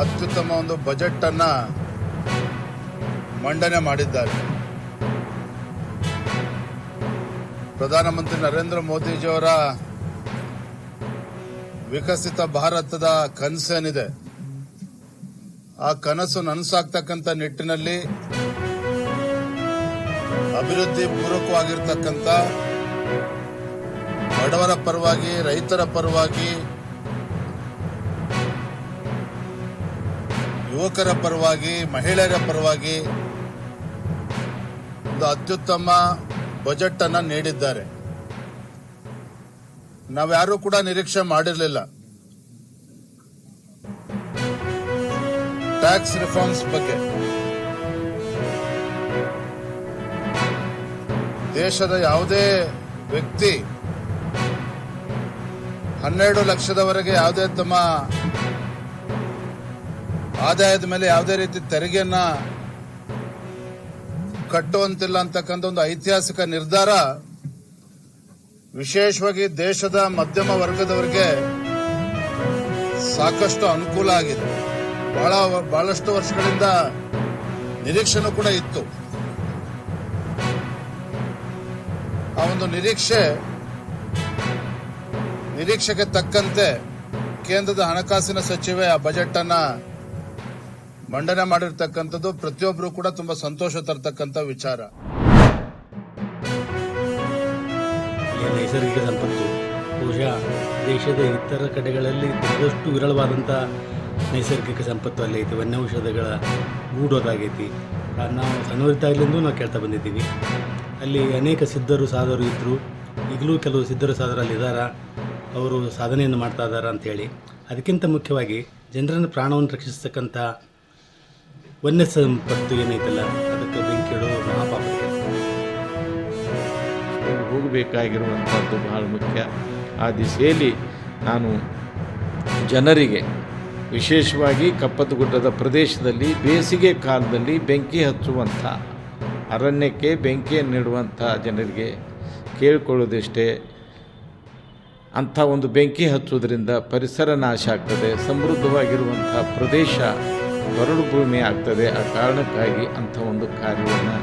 ಅತ್ಯುತ್ತಮ ಒಂದು ಬಜೆಟ್ ಅನ್ನ ಮಂಡನೆ ಮಾಡಿದ್ದಾರೆ. ಪ್ರಧಾನಮಂತ್ರಿ ನರೇಂದ್ರ ಮೋದಿಜಿಯವರ ವಿಕಸಿತ ಭಾರತದ ಕನಸೇನಿದೆ, ಆ ಕನಸು ನನಸಾಗ್ತಕ್ಕಂಥ ನಿಟ್ಟಿನಲ್ಲಿ ಅಭಿವೃದ್ಧಿ ಪೂರ್ವಕವಾಗಿರ್ತಕ್ಕಂಥ ಬಡವರ ಪರವಾಗಿ, ರೈತರ ಪರವಾಗಿ, ಯುವಕರ ಪರವಾಗಿ, ಮಹಿಳೆಯರ ಪರವಾಗಿ ಒಂದು ಅತ್ಯುತ್ತಮ ಬಜೆಟ್ ಅನ್ನ ನೀಡಿದ್ದಾರೆ. ನಾವ್ಯಾರೂ ಕೂಡ ನಿರೀಕ್ಷೆ ಮಾಡಿರಲಿಲ್ಲ. ಟ್ಯಾಕ್ಸ್ ರಿಫಾರ್ಮ್ಸ್ ಬಗ್ಗೆ ದೇಶದ ಯಾವುದೇ ವ್ಯಕ್ತಿ 12 ಲಕ್ಷದವರೆಗೆ ಯಾವುದೇ ತಮ್ಮ ಆದಾಯದ ಮೇಲೆ ಯಾವುದೇ ರೀತಿ ತೆರಿಗೆಯನ್ನ ಕಟ್ಟುವಂತಿಲ್ಲ ಅಂತಕ್ಕಂಥ ಒಂದು ಐತಿಹಾಸಿಕ ನಿರ್ಧಾರ ವಿಶೇಷವಾಗಿ ದೇಶದ ಮಧ್ಯಮ ವರ್ಗದವರಿಗೆ ಸಾಕಷ್ಟು ಅನುಕೂಲ ಆಗಿದೆ. ಬಹಳಷ್ಟು ವರ್ಷಗಳಿಂದ ನಿರೀಕ್ಷೆನೂ ಕೂಡ ಇತ್ತು. ಆ ಒಂದು ನಿರೀಕ್ಷೆಗೆ ತಕ್ಕಂತೆ ಕೇಂದ್ರದ ಹಣಕಾಸಿನ ಸಚಿವೆ ಆ ಬಜೆಟ್ ಅನ್ನ ಮಂಡನೆ ಮಾಡಿರ್ತಕ್ಕಂಥದ್ದು ಪ್ರತಿಯೊಬ್ಬರು ಕೂಡ ತುಂಬಾ ಸಂತೋಷ ತರತಕ್ಕಂಥ ವಿಚಾರ. ನೈಸರ್ಗಿಕ ಸಂಪತ್ತು ಬಹುಶಃ ದೇಶದ ಇತರ ಕಡೆಗಳಲ್ಲಿ ದೊಡ್ಡಷ್ಟು ವಿರಳವಾದಂಥ ನೈಸರ್ಗಿಕ ಸಂಪತ್ತು ಅಲ್ಲಿ ಐತಿ. ವನ್ಯೌಷಧಗಳ ಗೂಡೋದಾಗೈತಿ. ನಾವು ಸಣ್ಣವರಿದ್ದಾಗಲಿಂದೂ ನಾವು ಕೇಳ್ತಾ ಬಂದಿದ್ದೀವಿ. ಅಲ್ಲಿ ಅನೇಕ ಸಿದ್ಧರು ಸಾಧರು ಇದ್ದರು. ಈಗಲೂ ಕೆಲವು ಸಿದ್ಧರು ಸಾಧರು ಅಲ್ಲಿ ಇದ್ದಾರೆ. ಅವರು ಸಾಧನೆಯನ್ನು ಮಾಡ್ತಾ ಇದ್ದಾರೆ ಅಂಥೇಳಿ. ಅದಕ್ಕಿಂತ ಮುಖ್ಯವಾಗಿ ಜನರನ್ನು ಪ್ರಾಣವನ್ನು ರಕ್ಷಿಸ್ತಕ್ಕಂಥ ವನ್ಯ ಸಂಪತ್ತು ಏನೈತಲ್ಲ, ಅದಕ್ಕೆ ಬೆಂಕಿ ಇಡೋದು ಮಹಾಪಾಪ. ಹೋಗಬೇಕಾಗಿರುವಂಥದ್ದು ಬಹಳ ಮುಖ್ಯ. ಆ ದಿಸೆಯಲ್ಲಿ ನಾನು ಜನರಿಗೆ, ವಿಶೇಷವಾಗಿ ಕಪ್ಪತ್ತಗುಡ್ಡದ ಪ್ರದೇಶದಲ್ಲಿ ಬೇಸಿಗೆ ಕಾಲದಲ್ಲಿ ಬೆಂಕಿ ಹಚ್ಚುವಂಥ, ಅರಣ್ಯಕ್ಕೆ ಬೆಂಕಿಯನ್ನಿಡುವಂಥ ಜನರಿಗೆ ಕೇಳಿಕೊಳ್ಳೋದಿಷ್ಟೇ, ಅಂಥ ಒಂದು ಬೆಂಕಿ ಹಚ್ಚುವುದರಿಂದ ಪರಿಸರ ನಾಶ ಆಗ್ತದೆ, ಸಮೃದ್ಧವಾಗಿರುವಂಥ ಪ್ರದೇಶ ಬರಡು ಭೂಮಿ ಆಗ್ತದೆ. ಆ ಕಾರಣಕ್ಕಾಗಿ ಅಂಥ ಒಂದು ಕಾರ್ಯವನ್ನು